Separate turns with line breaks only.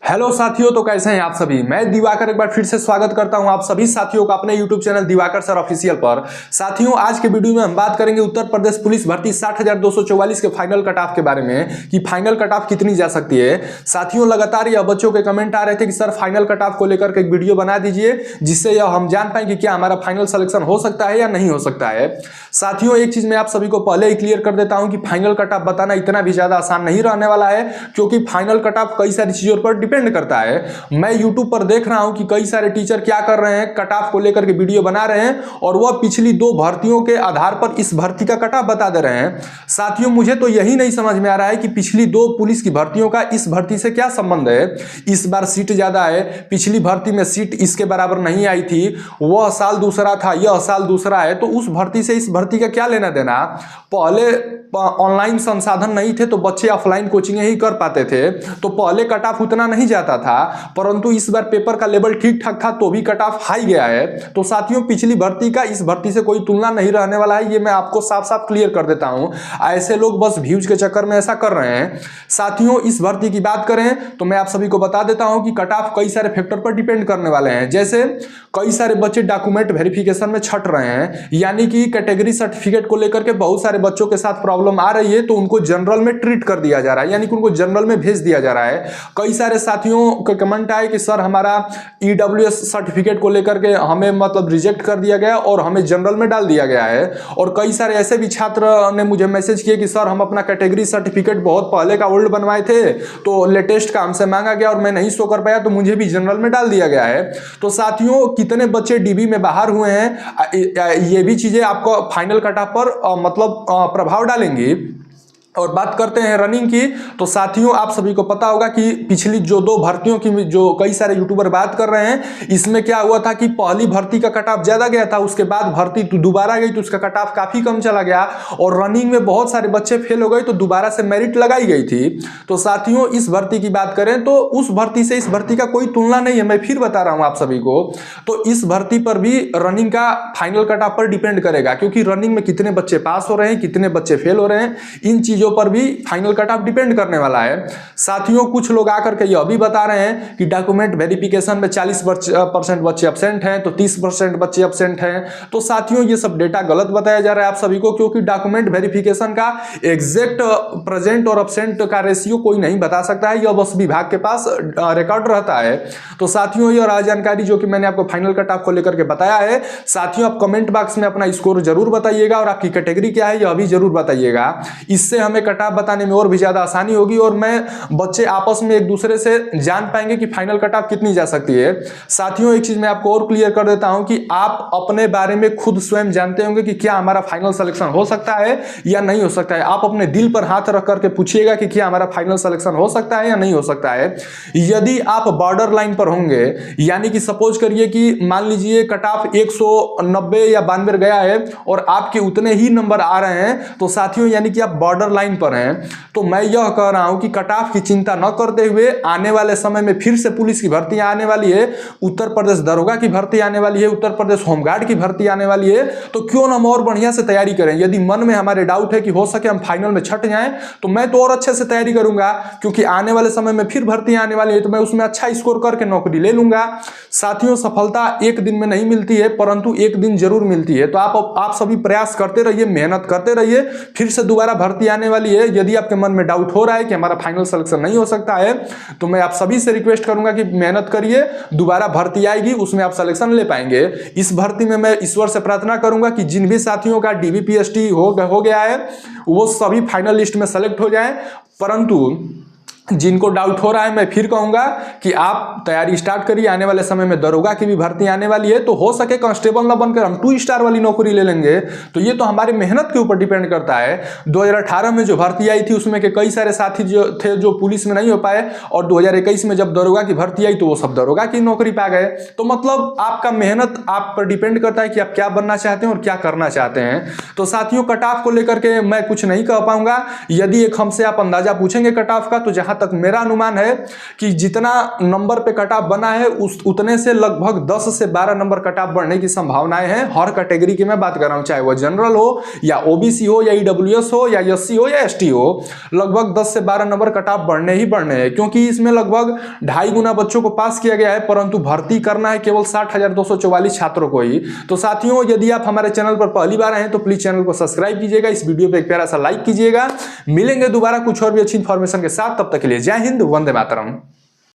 Hello साथियों, तो कैसे हैं आप सभी। मैं दिवाकर एक बार फिर से स्वागत करता हूं आप सभी साथियों का अपने YouTube channel Diwakar sir official पर। साथियों, आज के वीडियो में हम बात करेंगे उत्तर प्रदेश पुलिस भर्ती 60,244 के फाइनल कट ऑफ के बारे में कि फाइनल कट ऑफ कितनी जा सकती है। साथियों, लगातार यह बच्चों के कमेंट आ रहे थे कि सर फाइनल कट ऑफ को लेकर के एक वीडियो बना दीजिए जिससे यह हम जान पाए कि क्या हमारा फाइनल सिलेक्शन हो सकता है या नहीं हो सकता है। साथियों, एक चीज मैं आप सभी को पहले ही क्लियर कर देता हूं कि फाइनल कट ऑफ बताना इतना भी ज्यादा आसान नहीं रहने वाला है, क्योंकि फाइनल कट ऑफ कई सारी चीजों पर डिपेंड करता है। मैं YouTube पर देख रहा हूं कि कई सारे टीचर क्या कर रहे हैं, कट ऑफ को लेकर के वीडियो बना रहे हैं और वह पिछली 2 भर्तियों के आधार पर इस भर्ती का कट ऑफ बता दे रहे हैं। साथियों, मुझे तो यही नहीं समझ में आ रहा है कि पिछली 2 पुलिस की भर्तियों का इस भर्ती से क्या संबंध है। इस बार सीट ज्यादा है, पिछली भर्ती में सीट इसके बराबर नहीं आई थी, वह साल दूसरा था, यह साल दूसरा है, तो उस भर्ती से इस भर्ती का क्या लेना देना। पहले ऑनलाइन संसाधन नहीं थे तो बच्चे ऑफलाइन कोचिंग ही कर पाते थे, तो पहले कट ऑफ उतना नहीं जाता था, परंतु इस बार पेपर का लेवल ठीक ठाक था तो भी कट ऑफ हाई गया है। तो साथियों, पिछली भर्ती का इस भर्ती से कोई तुलना नहीं रहने वाला है, ये मैं आपको साफ साफ क्लियर कर देता हूं। ऐसे लोग बस व्यूज के चक्कर में ऐसा कर रहे हैं। साथियों, इस भर्ती की बात करें तो मैं आप सभी को बता देता हूं कि कट ऑफ कई सारे फैक्टर पर डिपेंड करने वाले हैं। जैसे कई सारे बच्चे डॉक्यूमेंट वेरिफिकेशन में छट रहे हैं, यानी कि कैटेगरी सर्टिफिकेट को लेकर के बहुत सारे बच्चों के साथ प्रॉब्लम आ रही है, तो उनको जनरल में ट्रीट कर दिया जा रहा है, यानी कि उनको जनरल में भेज दिया जा रहा है। कई सारे साथियों के कमेंट आए कि सर हमारा EWS सर्टिफिकेट को लेकर के हमें मतलब रिजेक्ट कर दिया गया और हमें जनरल में डाल दिया गया है। और कई सारे ऐसे भी छात्र ने मुझे मैसेज किए कि सर हम अपना कैटेगरी सर्टिफिकेट बहुत पहले का ओल्ड बनवाए थे, तो लेटेस्ट का हमसे मांगा गया और मैं नहीं शो कर पाया, तो मुझे भी जनरल में डाल दिया गया है। तो साथियों, कितने बच्चे DB में बाहर हुए हैं, ये भी चीजें आपको फाइनल कट ऑफ पर मतलब प्रभाव डालेंगी। और बात करते हैं रनिंग की, तो साथियों आप सभी को पता होगा कि पिछली जो 2 भर्तियों की जो कई सारे यूट्यूबर बात कर रहे हैं, इसमें क्या हुआ था कि पहली भर्ती का कट ऑफ ज्यादा गया था, उसके बाद भर्ती दोबारा गई तो उसका कट ऑफ काफी कम चला गया और रनिंग में बहुत सारे बच्चे फेल हो गए, तो दोबारा से मेरिट लगाई गई थी। तो साथियों, इस भर्ती की बात करें तो उस भर्ती से इस भर्ती का कोई तुलना नहीं है, मैं फिर बता रहा हूं आप सभी को। तो इस भर्ती पर भी रनिंग का फाइनल कट ऑफ पर डिपेंड करेगा, क्योंकि रनिंग में कितने बच्चे पास हो रहे हैं, कितने बच्चे फेल हो रहे हैं, इन चीजों पर भी फाइनल कट ऑफ डिपेंड करने वाला है। साथियों, कुछ लोग आकर के यह भी बता रहे हैं कि डॉक्यूमेंट वेरिफिकेशन में 40% बच्चे एब्सेंट हैं, तो 30% बच्चे एब्सेंट हैं। तो साथियों, ये सब डेटा गलत बताया जा रहा है आप सभी को, क्योंकि डॉक्यूमेंट वेरिफिकेशन का एग्जैक्ट प्रेजेंट और एब्सेंट का रेशियो कोई नहीं बता सकता है, यह बस विभाग के पास रिकॉर्ड रहता है। तो साथियों, यह जानकारी जो कि मैंने आपको फाइनल कट ऑफ को लेकर के बताया है। साथियों, आप कमेंट बॉक्स में अपना स्कोर जरूर बताइएगा और आपकी कैटेगरी क्या है यह भी जरूर बताइएगा। इससे हमें कट ऑफ बताने में और भी ज्यादा आसानी होगी और मैं बच्चे आपस में एक दूसरे से जान पाएंगे कि फाइनल कट ऑफ कितनी जा सकती है। साथियों, एक चीज मैं आपको और क्लियर कर देता हूं कि आप अपने बारे में खुद स्वयं जानते होंगे कि क्या हमारा फाइनल सिलेक्शन हो सकता है या नहीं हो सकता है। आप अपने दिल पर हाथ रख करके पूछिएगा कि क्या हमारा फाइनल सिलेक्शन हो सकता है या नहीं हो सकता है। यदि आप बॉर्डर लाइन पर होंगे, यानी कि सपोज करिए कि मान लीजिए कट ऑफ 190 या 92 गया है और आपके उतने ही नंबर आ रहे हैं, तो साथियों यानी कि आप बॉर्डर लाइन पर हैं। तो मैं यह कह रहा हूं कि कट ऑफ की चिंता न करते हुए आने वाले समय में फिर से पुलिस की भर्ती आने वाली है, उत्तर प्रदेश दरोगा की भर्ती आने वाली है, उत्तर प्रदेश होमगार्ड की भर्ती आने वाली है, तो क्यों ना हम और बढ़िया से तैयारी करें। यदि मन में हमारे डाउट है कि हो सके हम फाइनल में छट जाएं, तो मैं तो और अच्छे से तैयारी करूंगा, क्योंकि आने वाले समय में फिर भर्ती आने वाली है, तो मैं उसमें अच्छा स्कोर करके नौकरी ले लूंगा। साथियों, सफलता एक दिन में नहीं मिलती है, परंतु एक दिन जरूर मिलती है। तो आप सभी प्रयास करते रहिए, मेहनत करते रहिए, फिर से दोबारा भर्ती आने वाली है। यदि आपके मन में डाउट हो रहा है कि हमारा फाइनल सिलेक्शन नहीं हो सकता है, तो मैं आप सभी से रिक्वेस्ट करूंगा कि मेहनत करिए, दोबारा भर्ती आएगी, उसमें आप सिलेक्शन ले पाएंगे। इस भर्ती में मैं ईश्वर से प्रार्थना करूंगा कि जिन भी साथियों का DB PhD हो गया है वो सभी फाइनल लिस्ट में सेलेक्ट हो जाएं, परंतु जिनको डाउट हो रहा है मैं फिर कहूंगा कि आप तैयारी स्टार्ट करिए। आने वाले समय में दरोगा की भी भर्ती आने वाली है, तो हो सके कांस्टेबल ना बनकर हम 2 स्टार वाली नौकरी ले लेंगे। तो ये तो हमारी मेहनत के ऊपर डिपेंड करता है। 2018 में जो भर्ती आई थी उसमें के कई सारे साथी जो थे जो पुलिस में नहीं हो पाए, और 2021 में जब दरोगा की भर्ती आई तो वो सब दरोगा की नौकरी पा गए। तो मतलब आपका मेहनत आप पर डिपेंड करता है कि आप क्या बनना चाहते हैं और क्या करना चाहते हैं। तो साथियों, कट ऑफ को लेकर के मैं कुछ नहीं कह पाऊंगा। यदि एक हमसे आप अंदाजा पूछेंगे कट ऑफ का, तो जहां तक मेरा अनुमान है कि जितना नंबर पे कट ऑफ बना है उतने से लगभग 10 से 12 नंबर कट ऑफ बढ़ने की संभावनाएं हैं। हर कैटेगरी की मैं बात कर रहा हूं, चाहे वो जनरल हो या ओबीसी हो या ईडब्ल्यूएस हो या एससी हो या एसटी हो, लगभग 10 से 12 नंबर कट ऑफ बढ़ने ही बढ़ने हैं, क्योंकि इसमें लगभग 2.5 गुना बच्चों को पास किया गया है, परंतु भर्ती करना है केवल 60,244 छात्रों को ही। तो साथियों, यदि आप हमारे चैनल पर पहली बार आए हैं तो प्लीज चैनल को सब्सक्राइब कीजिएगा, इस वीडियो पे एक प्यारा सा लाइक कीजिएगा। मिलेंगे दोबारा कुछ और भी अच्छी इंफॉर्मेशन के साथ, तब तक के लिए जय हिंद, वंदे मातरम।